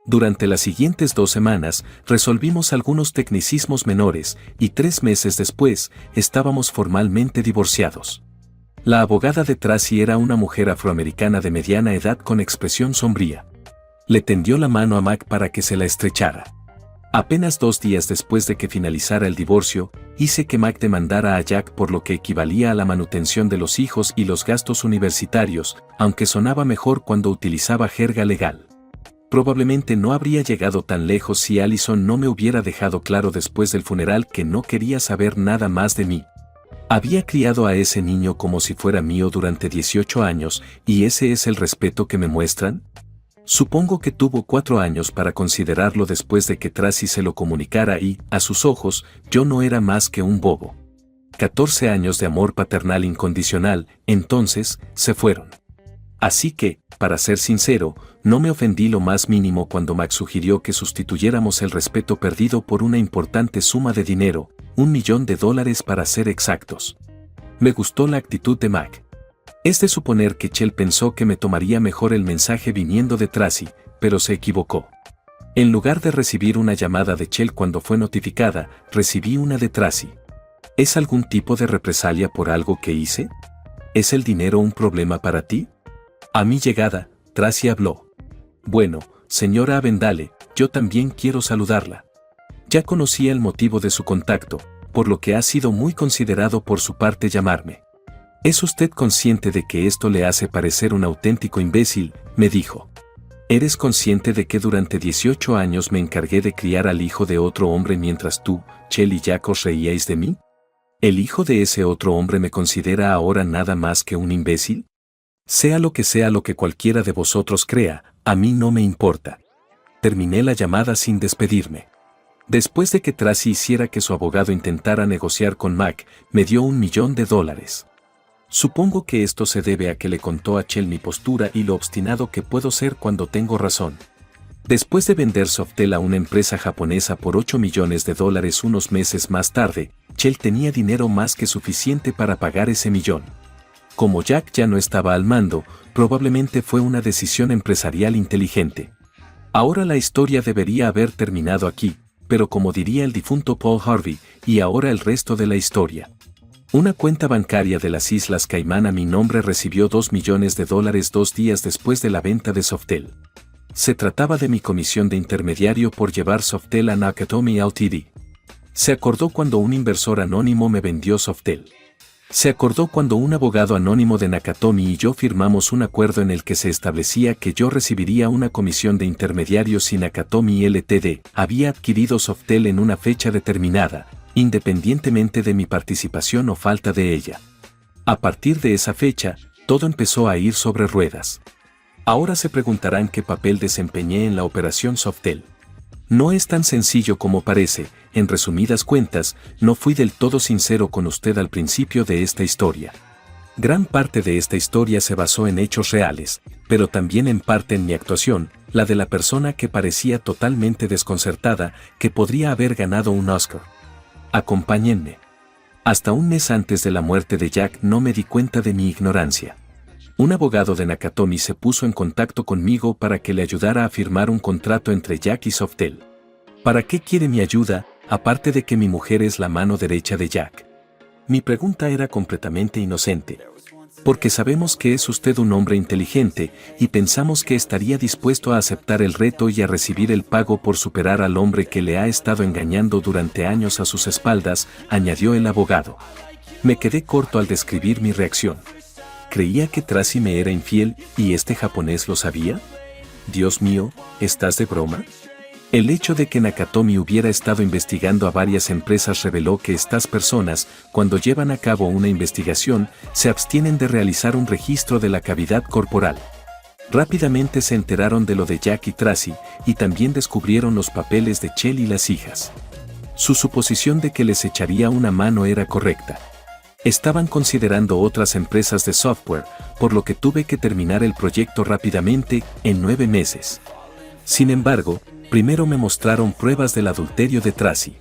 Durante las siguientes 2 semanas, resolvimos algunos tecnicismos menores y 3 meses después, estábamos formalmente divorciados. La abogada de Tracy era una mujer afroamericana de mediana edad con expresión sombría. Le tendió la mano a Mac para que se la estrechara. Apenas 2 días después de que finalizara el divorcio, hice que Mac demandara a Jack por lo que equivalía a la manutención de los hijos y los gastos universitarios, aunque sonaba mejor cuando utilizaba jerga legal. Probablemente no habría llegado tan lejos si Allison no me hubiera dejado claro después del funeral que no quería saber nada más de mí. Había criado a ese niño como si fuera mío durante 18 años, ¿y ese es el respeto que me muestran? Supongo que tuvo 4 años para considerarlo después de que Tracy se lo comunicara y, a sus ojos, yo no era más que un bobo. 14 años de amor paternal incondicional, entonces, se fueron. Así que, para ser sincero, no me ofendí lo más mínimo cuando Mac sugirió que sustituyéramos el respeto perdido por una importante suma de dinero, $1 millón para ser exactos. Me gustó la actitud de Mac. Es de suponer que Chell pensó que me tomaría mejor el mensaje viniendo de Tracy, pero se equivocó. En lugar de recibir una llamada de Chell cuando fue notificada, recibí una de Tracy. ¿Es algún tipo de represalia por algo que hice? ¿Es el dinero un problema para ti? A mi llegada, Tracy habló. Bueno, señora Avendale, yo también quiero saludarla. Ya conocía el motivo de su contacto, por lo que ha sido muy considerado por su parte llamarme. ¿Es usted consciente de que esto le hace parecer un auténtico imbécil?, me dijo. ¿Eres consciente de que durante 18 años me encargué de criar al hijo de otro hombre mientras tú, Chell y Jack os reíais de mí? ¿El hijo de ese otro hombre me considera ahora nada más que un imbécil? Sea lo que cualquiera de vosotros crea, a mí no me importa. Terminé la llamada sin despedirme. Después de que Tracy hiciera que su abogado intentara negociar con Mac, me dio $1 millón. Supongo que esto se debe a que le contó a Chell mi postura y lo obstinado que puedo ser cuando tengo razón. Después de vender Softel a una empresa japonesa por $8 millones unos meses más tarde, Chell tenía dinero más que suficiente para pagar ese millón. Como Jack ya no estaba al mando, probablemente fue una decisión empresarial inteligente. Ahora la historia debería haber terminado aquí, pero como diría el difunto Paul Harvey, y ahora el resto de la historia. Una cuenta bancaria de las Islas Caimán a mi nombre recibió $2 millones 2 días después de la venta de Softel. Se trataba de mi comisión de intermediario por llevar Softel a Nakatomi Ltd. Se acordó cuando un inversor anónimo me vendió Softel. Se acordó cuando un abogado anónimo de Nakatomi y yo firmamos un acuerdo en el que se establecía que yo recibiría una comisión de intermediario si Nakatomi Ltd. había adquirido Softel en una fecha determinada, independientemente de mi participación o falta de ella. A partir de esa fecha, todo empezó a ir sobre ruedas. Ahora se preguntarán qué papel desempeñé en la operación Softel. No es tan sencillo como parece. En resumidas cuentas, no fui del todo sincero con usted al principio de esta historia. Gran parte de esta historia se basó en hechos reales, pero también en parte en mi actuación, la de la persona que parecía totalmente desconcertada, que podría haber ganado un Oscar. Acompáñenme. Hasta un mes antes de la muerte de Jack no me di cuenta de mi ignorancia. Un abogado de Nakatomi se puso en contacto conmigo para que le ayudara a firmar un contrato entre Jack y Softel. ¿Para qué quiere mi ayuda, aparte de que mi mujer es la mano derecha de Jack? Mi pregunta era completamente inocente. Porque sabemos que es usted un hombre inteligente y pensamos que estaría dispuesto a aceptar el reto y a recibir el pago por superar al hombre que le ha estado engañando durante años a sus espaldas, añadió el abogado. Me quedé corto al describir mi reacción. Creía que Tracy me era infiel, ¿y este japonés lo sabía? Dios mío, ¿estás de broma? El hecho de que Nakatomi hubiera estado investigando a varias empresas reveló que estas personas, cuando llevan a cabo una investigación, se abstienen de realizar un registro de la cavidad corporal. Rápidamente se enteraron de lo de Jack y Tracy, y también descubrieron los papeles de Chell y las hijas. Su suposición de que les echaría una mano era correcta. Estaban considerando otras empresas de software, por lo que tuve que terminar el proyecto rápidamente, en 9 meses. Sin embargo, primero me mostraron pruebas del adulterio de Tracy.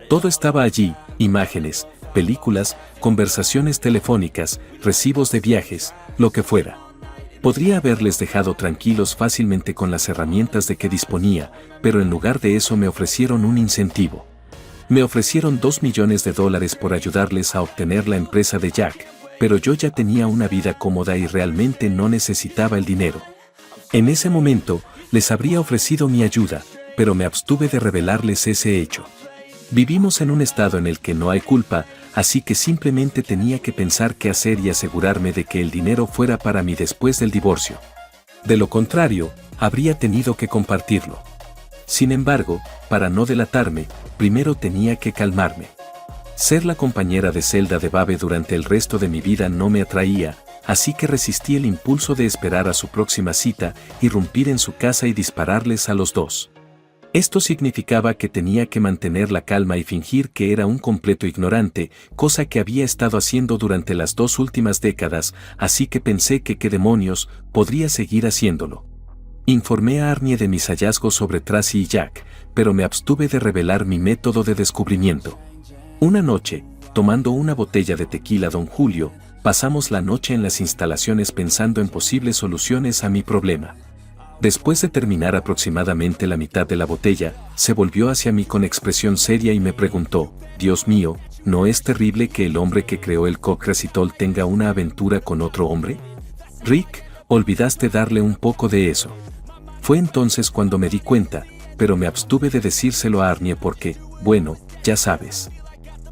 Todo estaba allí: imágenes, películas, conversaciones telefónicas, recibos de viajes, lo que fuera. Podría haberles dejado tranquilos fácilmente con las herramientas de que disponía, pero en lugar de eso me ofrecieron un incentivo. Me ofrecieron $2 millones por ayudarles a obtener la empresa de Jack, pero yo ya tenía una vida cómoda y realmente no necesitaba el dinero. En ese momento, les habría ofrecido mi ayuda, pero me abstuve de revelarles ese hecho. Vivimos en un estado en el que no hay culpa, así que simplemente tenía que pensar qué hacer y asegurarme de que el dinero fuera para mí después del divorcio. De lo contrario, habría tenido que compartirlo. Sin embargo, para no delatarme, primero tenía que calmarme. Ser la compañera de celda de Babe durante el resto de mi vida no me atraía, así que resistí el impulso de esperar a su próxima cita, irrumpir en su casa y dispararles a los dos. Esto significaba que tenía que mantener la calma y fingir que era un completo ignorante, cosa que había estado haciendo durante las 2 últimas décadas, así que pensé que qué demonios, podría seguir haciéndolo. Informé a Arnie de mis hallazgos sobre Tracy y Jack, pero me abstuve de revelar mi método de descubrimiento. Una noche, tomando una botella de tequila Don Julio, pasamos la noche en las instalaciones pensando en posibles soluciones a mi problema. Después de terminar aproximadamente la mitad de la botella, se volvió hacia mí con expresión seria y me preguntó: «Dios mío, ¿no es terrible que el hombre que creó el Cock-Resitol tenga una aventura con otro hombre? Rick, olvidaste darle un poco de eso». Fue entonces cuando me di cuenta, pero me abstuve de decírselo a Arnie porque, bueno, ya sabes.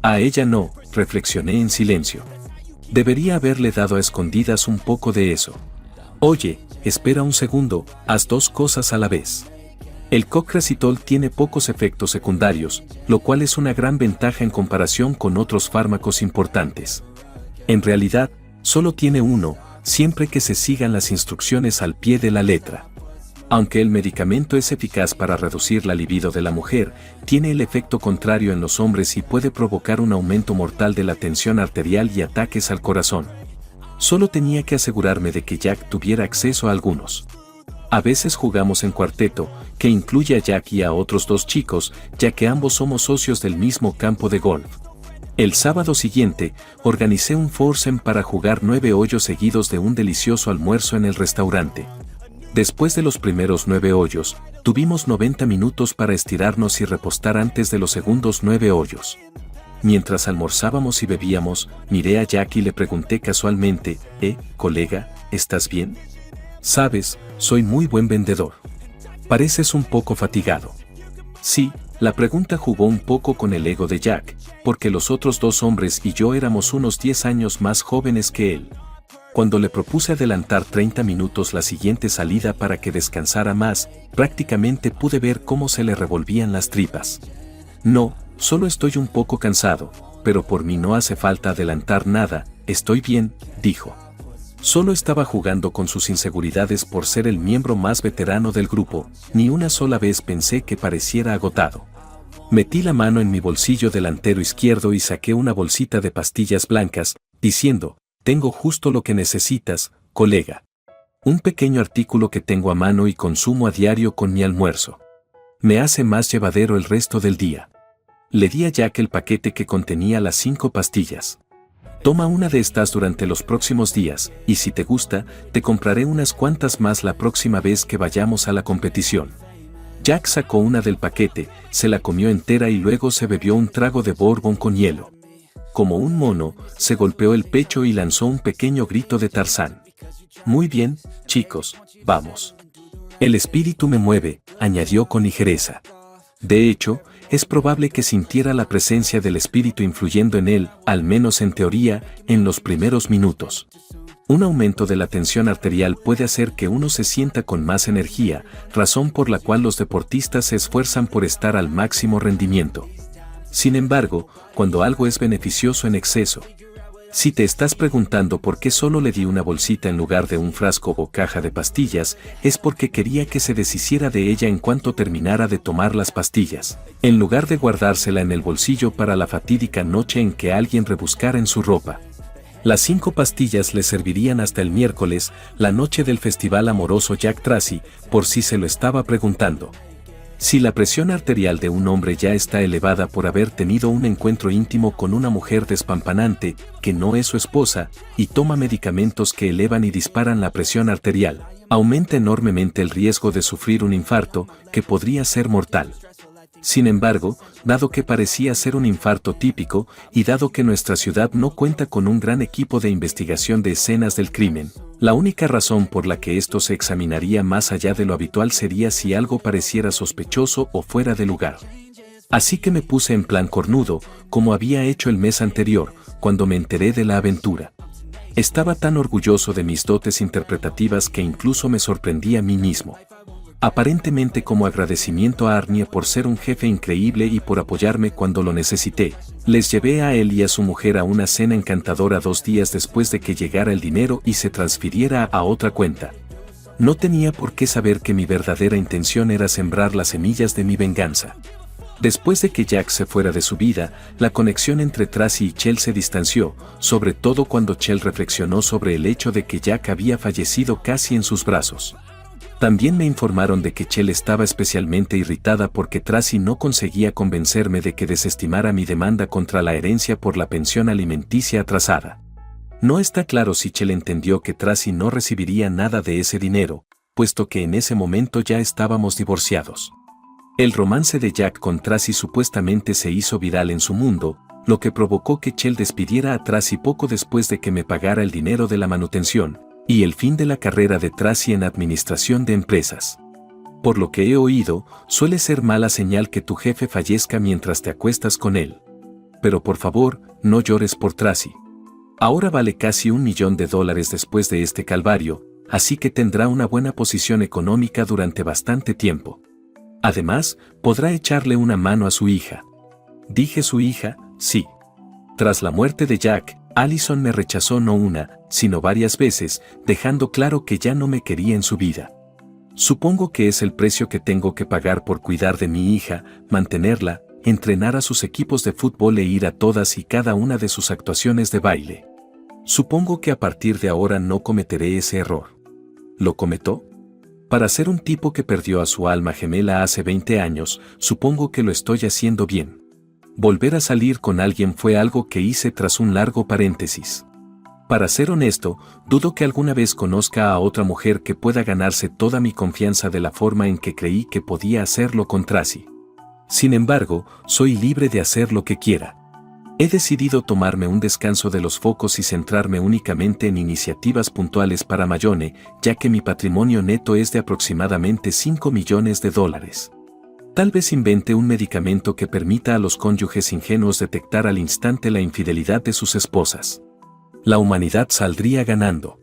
A ella no, reflexioné en silencio. Debería haberle dado a escondidas un poco de eso. Oye, espera un segundo, haz 2 cosas a la vez. El Cock-Resitol tiene pocos efectos secundarios, lo cual es una gran ventaja en comparación con otros fármacos importantes. En realidad, solo tiene uno, siempre que se sigan las instrucciones al pie de la letra. Aunque el medicamento es eficaz para reducir la libido de la mujer, tiene el efecto contrario en los hombres y puede provocar un aumento mortal de la tensión arterial y ataques al corazón. Solo tenía que asegurarme de que Jack tuviera acceso a algunos. A veces jugamos en cuarteto, que incluye a Jack y a otros 2 chicos, ya que ambos somos socios del mismo campo de golf. El sábado siguiente, organicé un foursome para jugar 9 hoyos seguidos de un delicioso almuerzo en el restaurante. Después de los primeros 9 hoyos, tuvimos 90 minutos para estirarnos y repostar antes de los segundos 9 hoyos. Mientras almorzábamos y bebíamos, miré a Jack y le pregunté casualmente: colega, ¿estás bien? Sabes, soy muy buen vendedor. Pareces un poco fatigado. Sí, la pregunta jugó un poco con el ego de Jack, porque los otros 2 hombres y yo éramos unos 10 años más jóvenes que él. Cuando le propuse adelantar 30 minutos la siguiente salida para que descansara más, prácticamente pude ver cómo se le revolvían las tripas. No, solo estoy un poco cansado, pero por mí no hace falta adelantar nada, estoy bien, dijo. Solo estaba jugando con sus inseguridades por ser el miembro más veterano del grupo, ni una sola vez pensé que pareciera agotado. Metí la mano en mi bolsillo delantero izquierdo y saqué una bolsita de pastillas blancas, diciendo: «Tengo justo lo que necesitas, colega. Un pequeño artículo que tengo a mano y consumo a diario con mi almuerzo. Me hace más llevadero el resto del día». Le di a Jack el paquete que contenía las 5 pastillas. «Toma una de estas durante los próximos días, y si te gusta, te compraré unas cuantas más la próxima vez que vayamos a la competición». Jack sacó una del paquete, se la comió entera y luego se bebió un trago de bourbon con hielo. Como un mono, se golpeó el pecho y lanzó un pequeño grito de Tarzán. «Muy bien, chicos, vamos. El espíritu me mueve», añadió con ligereza. De hecho, es probable que sintiera la presencia del espíritu influyendo en él, al menos en teoría, en los primeros minutos. Un aumento de la tensión arterial puede hacer que uno se sienta con más energía, razón por la cual los deportistas se esfuerzan por estar al máximo rendimiento. Sin embargo, cuando algo es beneficioso en exceso. Si te estás preguntando por qué solo le di una bolsita en lugar de un frasco o caja de pastillas, es porque quería que se deshiciera de ella en cuanto terminara de tomar las pastillas, en lugar de guardársela en el bolsillo para la fatídica noche en que alguien rebuscara en su ropa. Las 5 pastillas le servirían hasta el miércoles, la noche del festival amoroso Jack Tracy, por si se lo estaba preguntando. Si la presión arterial de un hombre ya está elevada por haber tenido un encuentro íntimo con una mujer despampanante, que no es su esposa, y toma medicamentos que elevan y disparan la presión arterial, aumenta enormemente el riesgo de sufrir un infarto, que podría ser mortal. Sin embargo, dado que parecía ser un infarto típico, y dado que nuestra ciudad no cuenta con un gran equipo de investigación de escenas del crimen, la única razón por la que esto se examinaría más allá de lo habitual sería si algo pareciera sospechoso o fuera de lugar. Así que me puse en plan cornudo, como había hecho el mes anterior, cuando me enteré de la aventura. Estaba tan orgulloso de mis dotes interpretativas que incluso me sorprendí a mí mismo. Aparentemente como agradecimiento a Arnie por ser un jefe increíble y por apoyarme cuando lo necesité, les llevé a él y a su mujer a una cena encantadora 2 días después de que llegara el dinero y se transfiriera a otra cuenta. No tenía por qué saber que mi verdadera intención era sembrar las semillas de mi venganza. Después de que Jack se fuera de su vida, la conexión entre Tracy y Chell se distanció, sobre todo cuando Chell reflexionó sobre el hecho de que Jack había fallecido casi en sus brazos. También me informaron de que Chell estaba especialmente irritada porque Tracy no conseguía convencerme de que desestimara mi demanda contra la herencia por la pensión alimenticia atrasada. No está claro si Chell entendió que Tracy no recibiría nada de ese dinero, puesto que en ese momento ya estábamos divorciados. El romance de Jack con Tracy supuestamente se hizo viral en su mundo, lo que provocó que Chell despidiera a Tracy poco después de que me pagara el dinero de la manutención, y el fin de la carrera de Tracy en administración de empresas. Por lo que he oído, suele ser mala señal que tu jefe fallezca mientras te acuestas con él. Pero por favor, no llores por Tracy. Ahora vale casi $1 millón después de este calvario, así que tendrá una buena posición económica durante bastante tiempo. Además, podrá echarle una mano a su hija. Dije su hija, sí. Tras la muerte de Jack, Allison me rechazó no una, sino varias veces, dejando claro que ya no me quería en su vida. Supongo que es el precio que tengo que pagar por cuidar de mi hija, mantenerla, entrenar a sus equipos de fútbol e ir a todas y cada una de sus actuaciones de baile. Supongo que a partir de ahora no cometeré ese error. ¿Lo cometó? Para ser un tipo que perdió a su alma gemela hace 20 años, supongo que lo estoy haciendo bien. Volver a salir con alguien fue algo que hice tras un largo paréntesis. Para ser honesto, dudo que alguna vez conozca a otra mujer que pueda ganarse toda mi confianza de la forma en que creí que podía hacerlo con Tracy. Sin embargo, soy libre de hacer lo que quiera. He decidido tomarme un descanso de los focos y centrarme únicamente en iniciativas puntuales para Mayone, ya que mi patrimonio neto es de aproximadamente $5 millones. Tal vez invente un medicamento que permita a los cónyuges ingenuos detectar al instante la infidelidad de sus esposas. La humanidad saldría ganando.